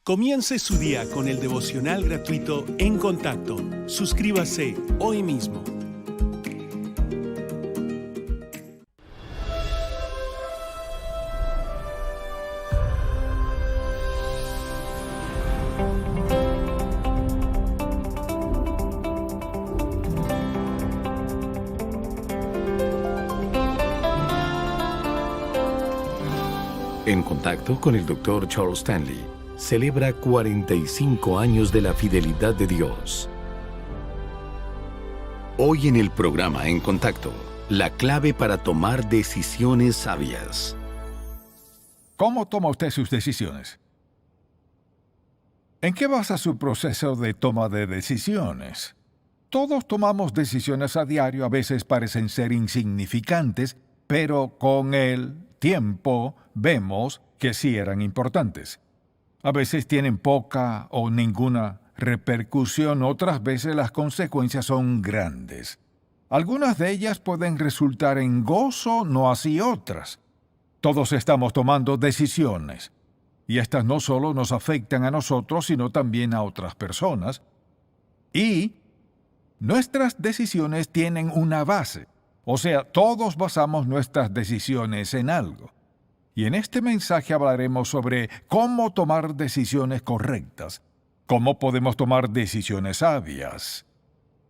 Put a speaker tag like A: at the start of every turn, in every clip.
A: Comience su día con el devocional gratuito En Contacto. Suscríbase hoy mismo.
B: En Contacto con el Dr. Charles Stanley celebra 45 años de la fidelidad de Dios. Hoy en el programa En Contacto, la clave para tomar decisiones sabias.
C: ¿Cómo toma usted sus decisiones? ¿En qué basa su proceso de toma de decisiones? Todos tomamos decisiones a diario, a veces parecen ser insignificantes, pero con el tiempo vemos que sí eran importantes. A veces tienen poca o ninguna repercusión, otras veces las consecuencias son grandes. Algunas de ellas pueden resultar en gozo, no así otras. Todos estamos tomando decisiones, y estas no solo nos afectan a nosotros, sino también a otras personas. Y nuestras decisiones tienen una base, o sea, todos basamos nuestras decisiones en algo. Y en este mensaje hablaremos sobre cómo tomar decisiones correctas, cómo podemos tomar decisiones sabias.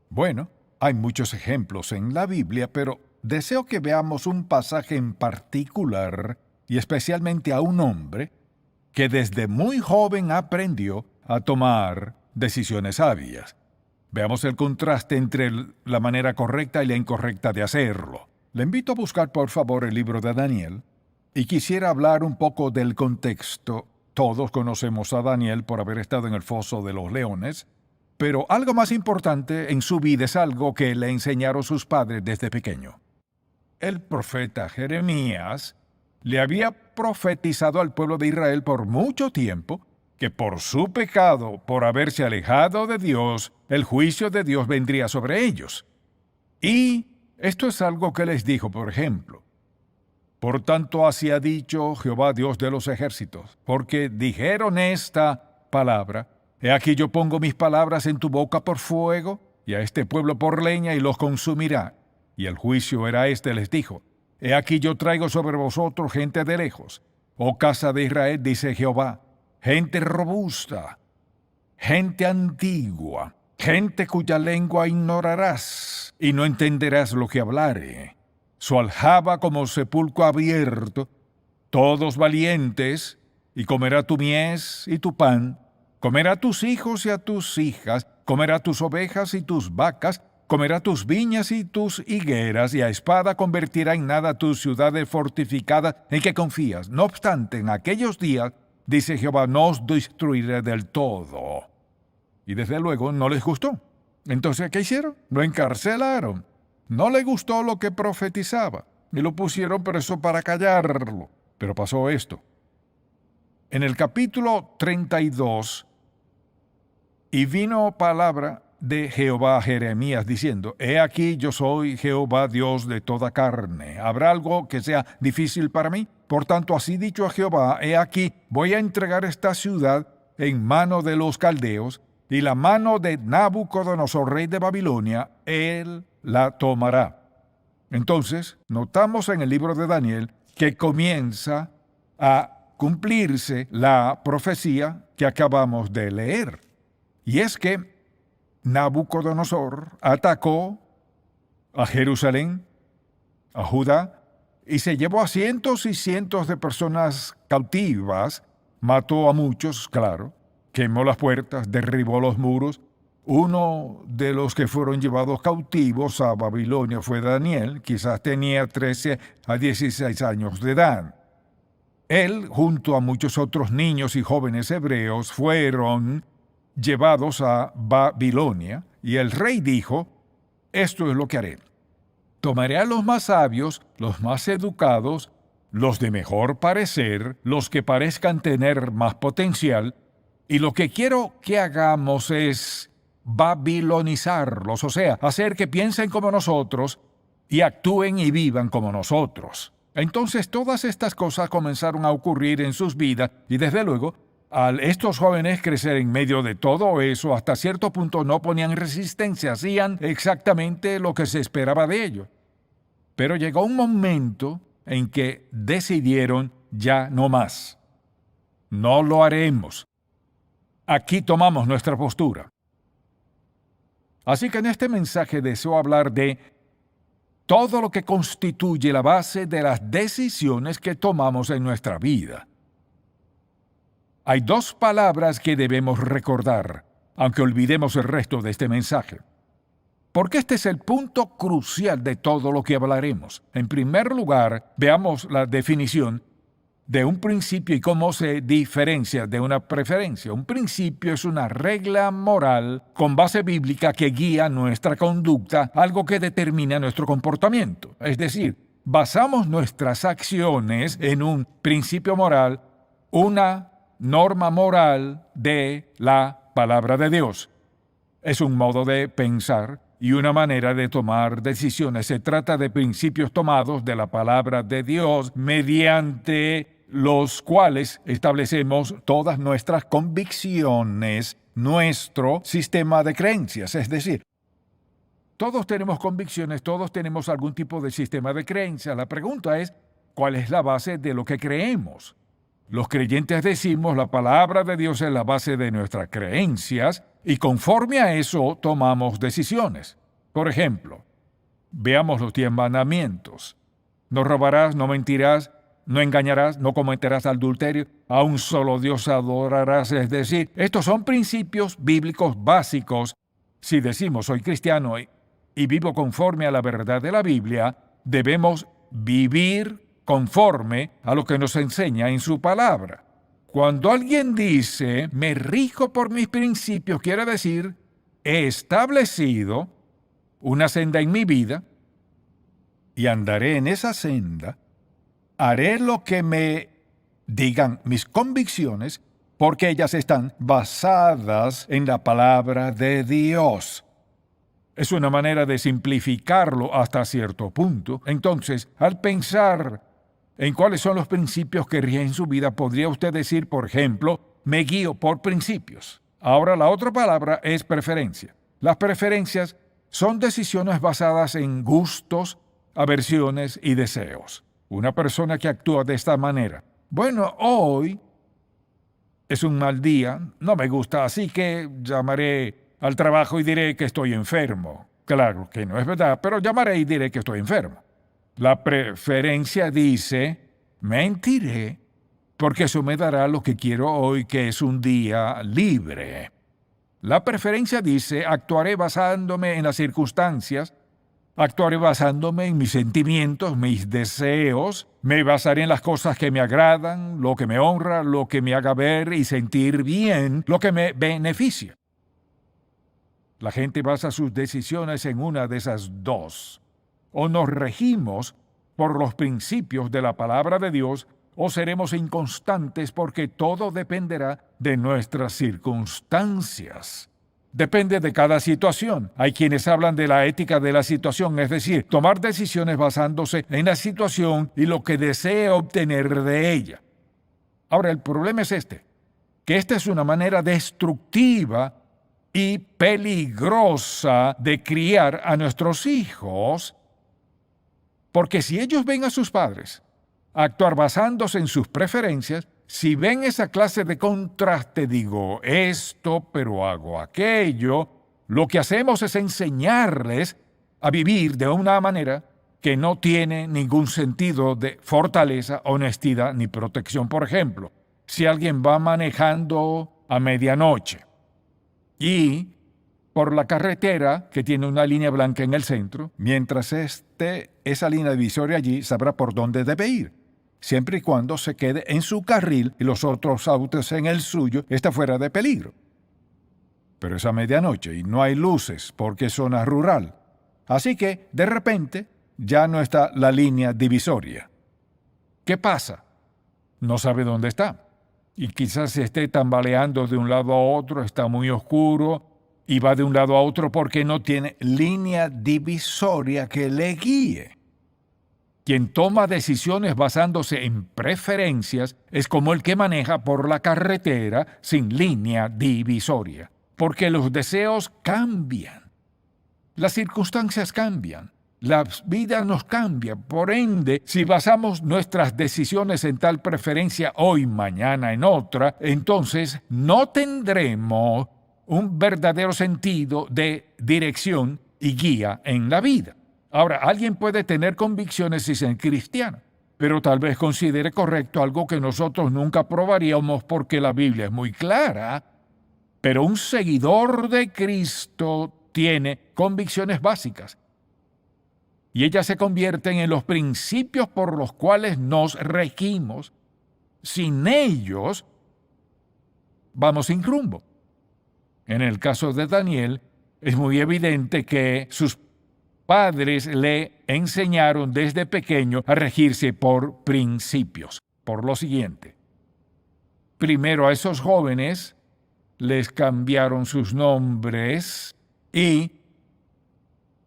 C: Bueno, hay muchos ejemplos en la Biblia, pero deseo que veamos un pasaje en particular, y especialmente a un hombre, que desde muy joven aprendió a tomar decisiones sabias. Veamos el contraste entre la manera correcta y la incorrecta de hacerlo. Le invito a buscar, por favor, el libro de Daniel, y quisiera hablar un poco del contexto. Todos conocemos a Daniel por haber estado en el foso de los leones, pero algo más importante en su vida es algo que le enseñaron sus padres desde pequeño. El profeta Jeremías le había profetizado al pueblo de Israel por mucho tiempo que por su pecado, por haberse alejado de Dios, el juicio de Dios vendría sobre ellos. Y esto es algo que les dijo, por ejemplo: por tanto, así ha dicho Jehová Dios de los ejércitos, porque dijeron esta palabra: he aquí yo pongo mis palabras en tu boca por fuego, y a este pueblo por leña, y los consumirá. Y el juicio era este, les dijo: he aquí yo traigo sobre vosotros gente de lejos, oh casa de Israel, dice Jehová, gente robusta, gente antigua, gente cuya lengua ignorarás, y no entenderás lo que hablare. Su aljaba como sepulcro abierto, todos valientes, y comerá tu mies y tu pan, comerá tus hijos y a tus hijas, comerá tus ovejas y tus vacas, comerá tus viñas y tus higueras, y a espada convertirá en nada tus ciudades fortificadas en que confías. No obstante, en aquellos días, dice Jehová, no os destruiré del todo. Y desde luego no les gustó. Entonces, ¿qué hicieron? Lo encarcelaron. No le gustó lo que profetizaba, y lo pusieron preso para callarlo. Pero pasó esto. En el capítulo 32, y vino palabra de Jehová a Jeremías diciendo: he aquí yo soy Jehová Dios de toda carne. ¿Habrá algo que sea difícil para mí? Por tanto, así dicho a Jehová: he aquí voy a entregar esta ciudad en mano de los caldeos, y la mano de Nabucodonosor, rey de Babilonia, él la tomará. Entonces, notamos en el libro de Daniel que comienza a cumplirse la profecía que acabamos de leer. Y es que Nabucodonosor atacó a Jerusalén, a Judá, y se llevó a cientos y cientos de personas cautivas, mató a muchos, claro, quemó las puertas, derribó los muros. Uno de los que fueron llevados cautivos a Babilonia fue Daniel, quizás tenía 13 a 16 años de edad. Él, junto a muchos otros niños y jóvenes hebreos, fueron llevados a Babilonia, y el rey dijo: esto es lo que haré. Tomaré a los más sabios, los más educados, los de mejor parecer, los que parezcan tener más potencial, y lo que quiero que hagamos es babilonizarlos, o sea, hacer que piensen como nosotros y actúen y vivan como nosotros. Entonces todas estas cosas comenzaron a ocurrir en sus vidas y desde luego Al estos jóvenes crecer en medio de todo eso, hasta cierto punto no ponían resistencia, hacían exactamente lo que se esperaba de ellos. Pero llegó un momento en que decidieron ya no más. No lo haremos. Aquí tomamos nuestra postura. Así que en este mensaje deseo hablar de todo lo que constituye la base de las decisiones que tomamos en nuestra vida. Hay dos palabras que debemos recordar, aunque olvidemos el resto de este mensaje. Porque este es el punto crucial de todo lo que hablaremos. En primer lugar, veamos la definición de un principio y cómo se diferencia de una preferencia. Un principio es una regla moral con base bíblica que guía nuestra conducta, algo que determina nuestro comportamiento. Es decir, basamos nuestras acciones en un principio moral, una norma moral de la palabra de Dios. Es un modo de pensar y una manera de tomar decisiones. Se trata de principios tomados de la palabra de Dios mediante los cuales establecemos todas nuestras convicciones, nuestro sistema de creencias. Es decir, todos tenemos convicciones, todos tenemos algún tipo de sistema de creencias. La pregunta es, ¿cuál es la base de lo que creemos? Los creyentes decimos la palabra de Dios es la base de nuestras creencias y conforme a eso tomamos decisiones. Por ejemplo, veamos los 10 mandamientos. No robarás, no mentirás, no engañarás, no cometerás adulterio, a un solo Dios adorarás. Es decir, estos son principios bíblicos básicos. Si decimos soy cristiano y vivo conforme a la verdad de la Biblia, debemos vivir conforme a lo que nos enseña en su palabra. Cuando alguien dice, me rijo por mis principios, quiere decir, he establecido una senda en mi vida y andaré en esa senda, haré lo que me digan mis convicciones, porque ellas están basadas en la palabra de Dios. Es una manera de simplificarlo hasta cierto punto. Entonces, al pensar en cuáles son los principios que rigen su vida, podría usted decir, por ejemplo, me guío por principios. Ahora, la otra palabra es preferencia. Las preferencias son decisiones basadas en gustos, aversiones y deseos. Una persona que actúa de esta manera. Bueno, hoy es un mal día, no me gusta, así que llamaré al trabajo y diré que estoy enfermo. Claro que no es verdad, pero llamaré y diré que estoy enfermo. La preferencia dice, mentiré, porque eso me dará lo que quiero hoy, que es un día libre. La preferencia dice, actuaré basándome en las circunstancias, actuaré basándome en mis sentimientos, mis deseos, me basaré en las cosas que me agradan, lo que me honra, lo que me haga ver y sentir bien, lo que me beneficia. La gente basa sus decisiones en una de esas dos. O nos regimos por los principios de la palabra de Dios, o seremos inconstantes porque todo dependerá de nuestras circunstancias. Depende de cada situación. Hay quienes hablan de la ética de la situación, es decir, tomar decisiones basándose en la situación y lo que desea obtener de ella. Ahora, el problema es que esta es una manera destructiva y peligrosa de criar a nuestros hijos, porque si ellos ven a sus padres actuar basándose en sus preferencias, si ven esa clase de contraste, digo esto, pero hago aquello, lo que hacemos es enseñarles a vivir de una manera que no tiene ningún sentido de fortaleza, honestidad ni protección. Por ejemplo, si alguien va manejando a medianoche y por la carretera que tiene una línea blanca en el centro, mientras esa línea divisoria allí sabrá por dónde debe ir, siempre y cuando se quede en su carril y los otros autos en el suyo, está fuera de peligro. Pero es a medianoche y no hay luces porque es zona rural. Así que, de repente, ya no está la línea divisoria. ¿Qué pasa? No sabe dónde está. Y quizás se esté tambaleando de un lado a otro, está muy oscuro, y va de un lado a otro porque no tiene línea divisoria que le guíe. Quien toma decisiones basándose en preferencias es como el que maneja por la carretera sin línea divisoria, porque los deseos cambian, las circunstancias cambian. La vida nos cambia, por ende, si basamos nuestras decisiones en tal preferencia hoy, mañana en otra, entonces no tendremos un verdadero sentido de dirección y guía en la vida. Ahora, alguien puede tener convicciones y ser cristiano, pero tal vez considere correcto algo que nosotros nunca aprobaríamos porque la Biblia es muy clara, pero un seguidor de Cristo tiene convicciones básicas. Y ellas se convierten en los principios por los cuales nos regimos. Sin ellos, vamos sin rumbo. En el caso de Daniel, es muy evidente que sus padres le enseñaron desde pequeño a regirse por principios. Por lo siguiente, primero a esos jóvenes les cambiaron sus nombres y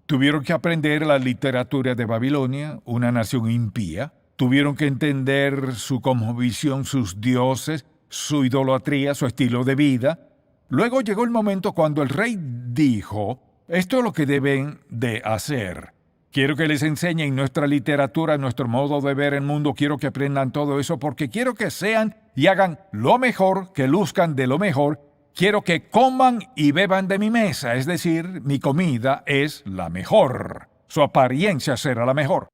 C: tuvieron que aprender la literatura de Babilonia, una nación impía. Tuvieron que entender su cosmovisión, sus dioses, su idolatría, su estilo de vida. Luego llegó el momento cuando el rey dijo, esto es lo que deben de hacer. Quiero que les enseñen nuestra literatura, nuestro modo de ver el mundo. Quiero que aprendan todo eso porque quiero que sean y hagan lo mejor, que luzcan de lo mejor. Quiero que coman y beban de mi mesa, es decir, mi comida es la mejor. Su apariencia será la mejor.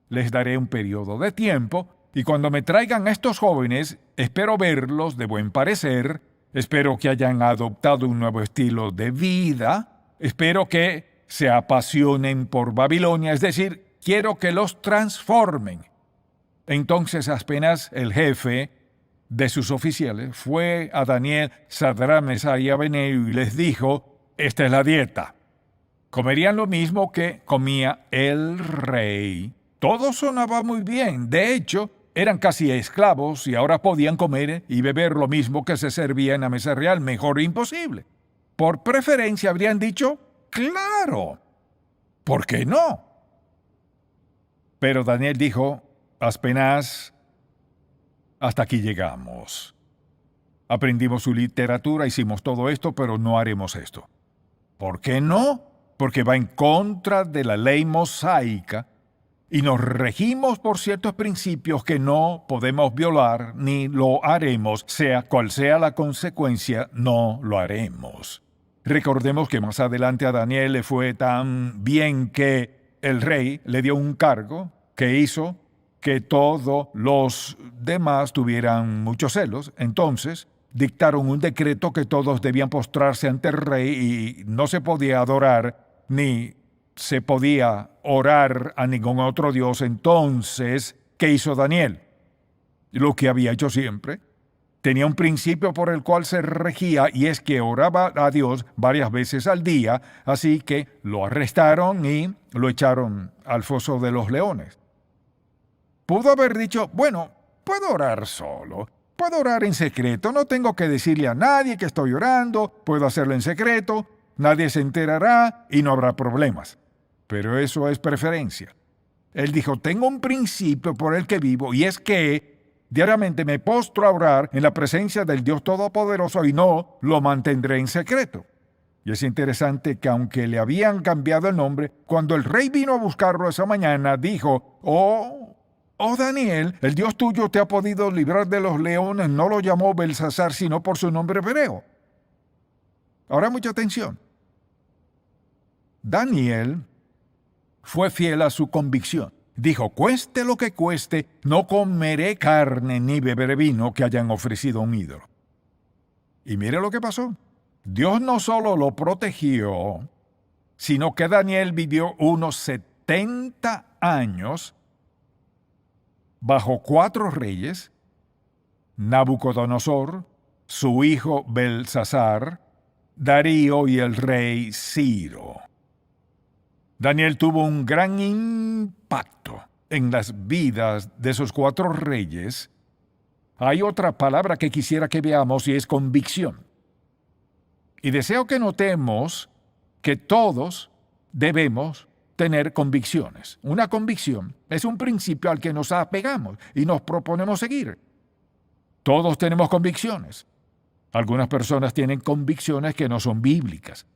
C: Les daré un periodo de tiempo y cuando me traigan a estos jóvenes, espero verlos de buen parecer, espero que hayan adoptado un nuevo estilo de vida, espero que se apasionen por Babilonia, es decir, quiero que los transformen. Entonces apenas el jefe de sus oficiales fue a Daniel, Sadrach, Mesach y Abednego y les dijo, esta es la dieta. Comerían lo mismo que comía el rey. Todo sonaba muy bien. De hecho, eran casi esclavos y ahora podían comer y beber lo mismo que se servía en la mesa real. Mejor imposible. Por preferencia habrían dicho, claro, ¿por qué no? Pero Daniel dijo, apenas hasta aquí llegamos. Aprendimos su literatura, hicimos todo esto, pero no haremos esto. ¿Por qué no? Porque va en contra de la ley mosaica y nos regimos por ciertos principios que no podemos violar ni lo haremos, sea cual sea la consecuencia, no lo haremos. Recordemos que más adelante a Daniel le fue tan bien que el rey le dio un cargo que hizo que todos los demás tuvieran muchos celos. Entonces dictaron un decreto que todos debían postrarse ante el rey y no se podía adorar ni se podía orar a ningún otro dios. Entonces, ¿qué hizo Daniel? Lo que había hecho siempre. Tenía un principio por el cual se regía y es que oraba a Dios varias veces al día, así que lo arrestaron y lo echaron al foso de los leones. Pudo haber dicho, bueno, puedo orar solo, puedo orar en secreto, no tengo que decirle a nadie que estoy orando, puedo hacerlo en secreto, nadie se enterará y no habrá problemas. Pero eso es preferencia. Él dijo, tengo un principio por el que vivo y es que diariamente me postro a orar en la presencia del Dios Todopoderoso y no lo mantendré en secreto. Y es interesante que aunque le habían cambiado el nombre, cuando el rey vino a buscarlo esa mañana, dijo, Oh Daniel, el Dios tuyo te ha podido librar de los leones, no lo llamó Belsasar, sino por su nombre hebreo. Ahora mucha atención. Daniel fue fiel a su convicción. Dijo, cueste lo que cueste, no comeré carne ni beberé vino que hayan ofrecido a un ídolo. Y mire lo que pasó. Dios no solo lo protegió, sino que Daniel vivió unos 70 años bajo 4 reyes, Nabucodonosor, su hijo Belsasar, Darío y el rey Ciro. Daniel tuvo un gran impacto en las vidas de esos 4 reyes. Hay otra palabra que quisiera que veamos y es convicción. Y deseo que notemos que todos debemos tener convicciones. Una convicción es un principio al que nos apegamos y nos proponemos seguir. Todos tenemos convicciones. Algunas personas tienen convicciones que no son bíblicas.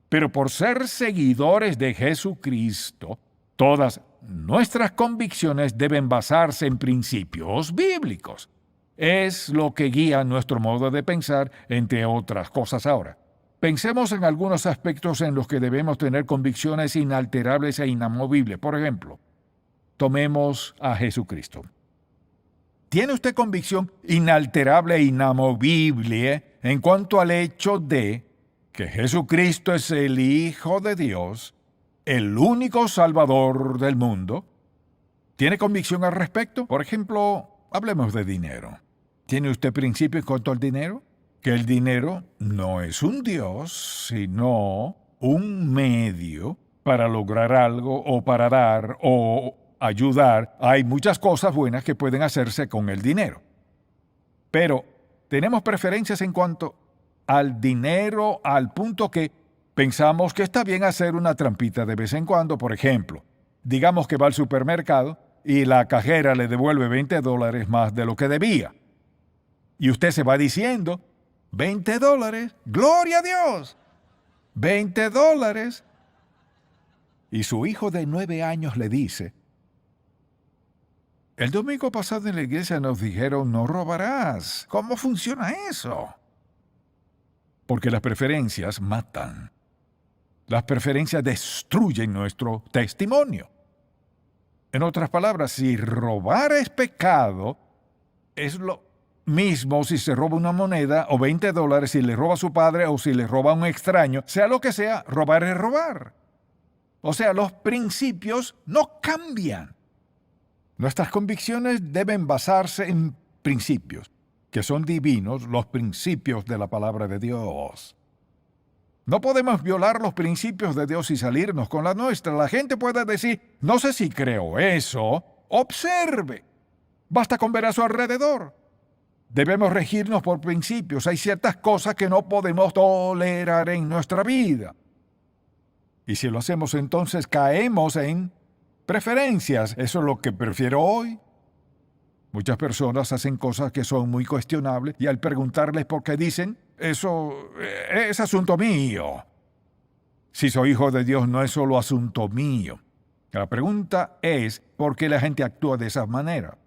C: Pero por ser seguidores de Jesucristo, todas nuestras convicciones deben basarse en principios bíblicos. Es lo que guía nuestro modo de pensar, entre otras cosas ahora. Pensemos en algunos aspectos en los que debemos tener convicciones inalterables e inamovibles. Por ejemplo, tomemos a Jesucristo. ¿Tiene usted convicción inalterable e inamovible en cuanto al hecho de que Jesucristo es el Hijo de Dios, el único Salvador del mundo? ¿Tiene convicción al respecto? Por ejemplo, hablemos de dinero. ¿Tiene usted principio en cuanto al dinero? Que el dinero no es un Dios, sino un medio para lograr algo o para dar o ayudar. Hay muchas cosas buenas que pueden hacerse con el dinero. Pero tenemos preferencias en cuanto al dinero al punto que pensamos que está bien hacer una trampita de vez en cuando. Por ejemplo, digamos que va al supermercado y la cajera le devuelve $20 más de lo que debía. Y usted se va diciendo, $20, ¡gloria a Dios! $20. Y su hijo de 9 años le dice, el domingo pasado en la iglesia nos dijeron, no robarás. ¿Cómo funciona eso? Porque las preferencias matan. Las preferencias destruyen nuestro testimonio. En otras palabras, si robar es pecado, es lo mismo si se roba una moneda o $20 si le roba a su padre o si le roba a un extraño. Sea lo que sea, robar es robar. O sea, los principios no cambian. Nuestras convicciones deben basarse en principios, que son divinos, los principios de la palabra de Dios. No podemos violar los principios de Dios y salirnos con la nuestra. La gente puede decir, no sé si creo eso. Observe. Basta con ver a su alrededor. Debemos regirnos por principios. Hay ciertas cosas que no podemos tolerar en nuestra vida. Y si lo hacemos, entonces caemos en preferencias. Eso es lo que prefiero hoy. Muchas personas hacen cosas que son muy cuestionables y al preguntarles por qué dicen, eso es asunto mío. Si soy hijo de Dios, no es solo asunto mío. La pregunta es, ¿por qué la gente actúa de esa manera?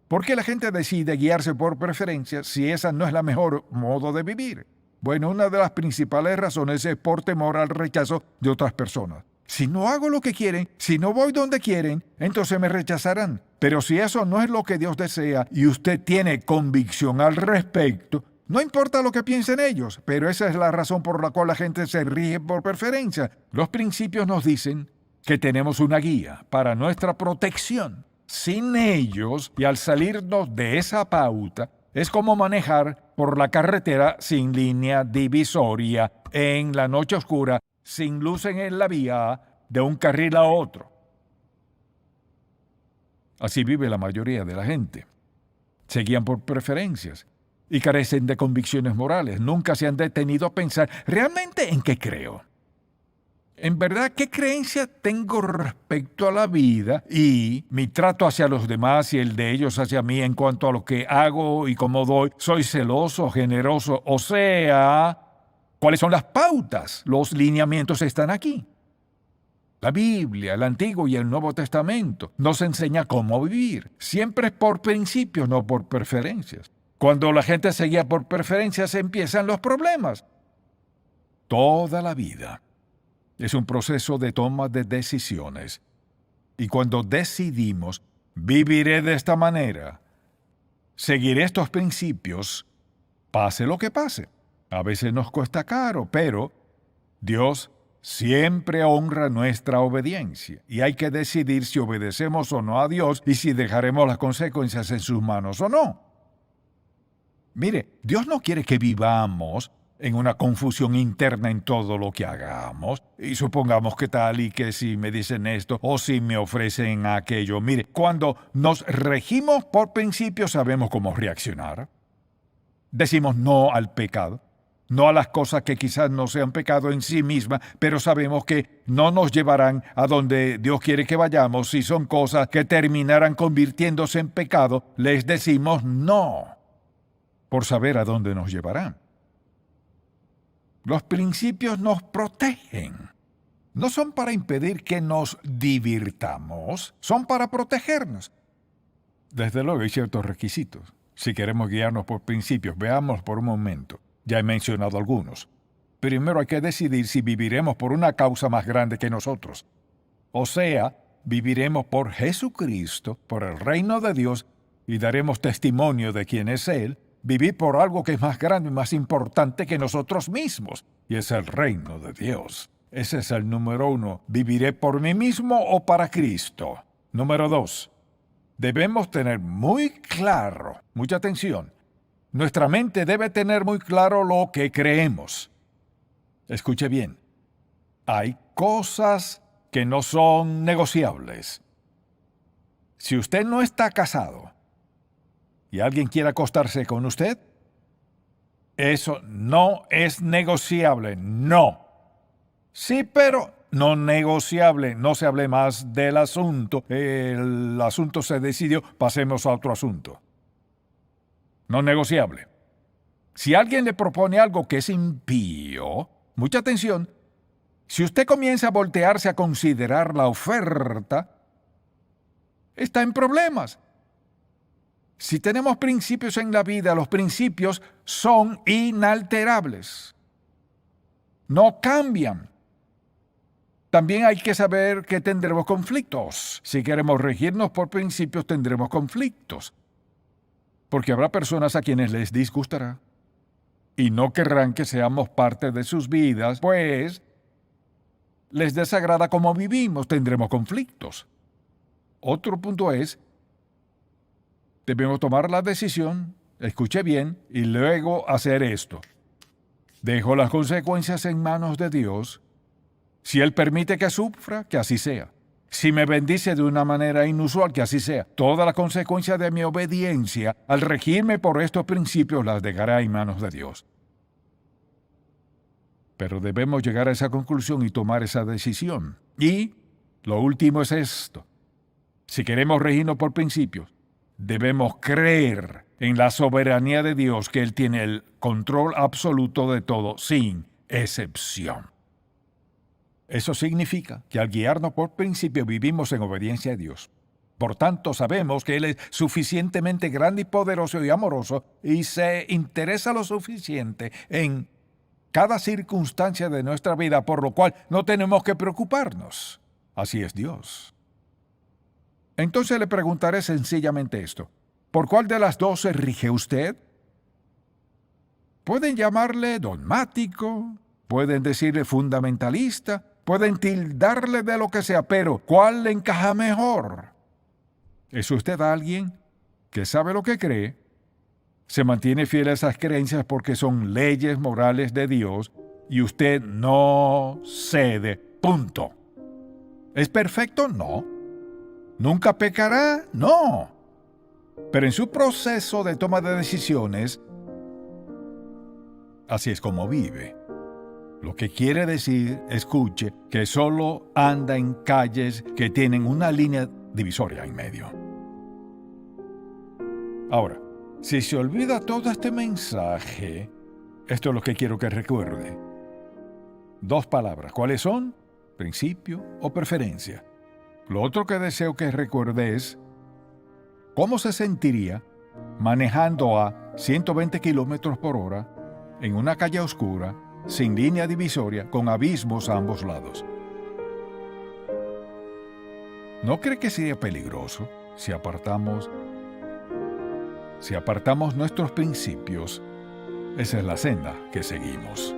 C: ¿Por qué la gente decide guiarse por preferencias si esa no es la mejor modo de vivir? Bueno, una de las principales razones es por temor al rechazo de otras personas. Si no hago lo que quieren, si no voy donde quieren, entonces me rechazarán. Pero si eso no es lo que Dios desea y usted tiene convicción al respecto, no importa lo que piensen ellos, pero esa es la razón por la cual la gente se rige por preferencia. Los principios nos dicen que tenemos una guía para nuestra protección. Sin ellos, y al salirnos de esa pauta, es como manejar por la carretera sin línea divisoria, en la noche oscura, sin luz en la vía, de un carril a otro. Así vive la mayoría de la gente. Se guían por preferencias y carecen de convicciones morales. Nunca se han detenido a pensar, ¿realmente en qué creo? En verdad, ¿qué creencia tengo respecto a la vida y mi trato hacia los demás y el de ellos hacia mí en cuanto a lo que hago y cómo doy? ¿Soy celoso, generoso? O sea, ¿cuáles son las pautas? Los lineamientos están aquí. La Biblia, el Antiguo y el Nuevo Testamento, nos enseña cómo vivir. Siempre es por principios, no por preferencias. Cuando la gente se guía por preferencias, empiezan los problemas. Toda la vida es un proceso de toma de decisiones. Y cuando decidimos, viviré de esta manera, seguiré estos principios, pase lo que pase. A veces nos cuesta caro, pero Dios siempre honra nuestra obediencia. Y hay que decidir si obedecemos o no a Dios y si dejaremos las consecuencias en sus manos o no. Mire, Dios no quiere que vivamos en una confusión interna en todo lo que hagamos. Y supongamos que tal y que si me dicen esto o si me ofrecen aquello. Mire, cuando nos regimos por principios sabemos cómo reaccionar. Decimos no al pecado. no a las cosas que quizás no sean pecado en sí mismas, pero sabemos que no nos llevarán a donde Dios quiere que vayamos. Si son cosas que terminarán convirtiéndose en pecado, les decimos no, por saber a dónde nos llevarán. Los principios nos protegen. No son para impedir que nos divirtamos, son para protegernos. Desde luego hay ciertos requisitos. Si queremos guiarnos por principios, veamos por un momento. Ya he mencionado algunos. Primero hay que decidir si viviremos por una causa más grande que nosotros. O sea, viviremos por Jesucristo, por el reino de Dios, y daremos testimonio de quién es Él. Vivir por algo que es más grande y más importante que nosotros mismos, y es el reino de Dios. Ese es el número 1. ¿Viviré por mí mismo o para Cristo? Número 2. Debemos tener muy claro, mucha atención, nuestra mente debe tener muy claro lo que creemos. Escuche bien, hay cosas que no son negociables. Si usted no está casado y alguien quiere acostarse con usted, eso no es negociable, no. Sí, pero no negociable. No se hable más del asunto. El asunto se decidió, pasemos a otro asunto. No negociable. Si alguien le propone algo que es impío, mucha atención, si usted comienza a voltearse a considerar la oferta, está en problemas. Si tenemos principios en la vida, los principios son inalterables. No cambian. También hay que saber que tendremos conflictos. Si queremos regirnos por principios, tendremos conflictos. Porque habrá personas a quienes les disgustará y no querrán que seamos parte de sus vidas, pues les desagrada cómo vivimos, tendremos conflictos. Otro punto es, debemos tomar la decisión, escuche bien, y luego hacer esto. Dejo las consecuencias en manos de Dios. Si Él permite que sufra, que así sea. Si me bendice de una manera inusual, que así sea. Toda la consecuencia de mi obediencia, al regirme por estos principios, las dejará en manos de Dios. Pero debemos llegar a esa conclusión y tomar esa decisión. Y lo último es esto. Si queremos regirnos por principios, debemos creer en la soberanía de Dios, que Él tiene el control absoluto de todo, sin excepción. Eso significa que al guiarnos por principio vivimos en obediencia a Dios. Por tanto, sabemos que Él es suficientemente grande y poderoso y amoroso y se interesa lo suficiente en cada circunstancia de nuestra vida, por lo cual no tenemos que preocuparnos. Así es Dios. Entonces le preguntaré sencillamente esto. ¿Por cuál de las dos se rige usted? Pueden llamarle dogmático, pueden decirle fundamentalista, pueden tildarle de lo que sea, pero ¿cuál le encaja mejor? ¿Es usted alguien que sabe lo que cree, se mantiene fiel a esas creencias porque son leyes morales de Dios y usted no cede? Punto. ¿Es perfecto? No. ¿Nunca pecará? No. Pero en su proceso de toma de decisiones, así es como vive. Lo que quiere decir, escuche, que solo anda en calles que tienen una línea divisoria en medio. Ahora, si se olvida todo este mensaje, esto es lo que quiero que recuerde. 2 palabras. ¿Cuáles son? Principio o preferencia. Lo otro que deseo que recuerde es cómo se sentiría manejando a 120 kilómetros por hora en una calle oscura, sin línea divisoria, con abismos a ambos lados. ¿No cree que sería peligroso si apartamos nuestros principios? Esa es la senda que seguimos.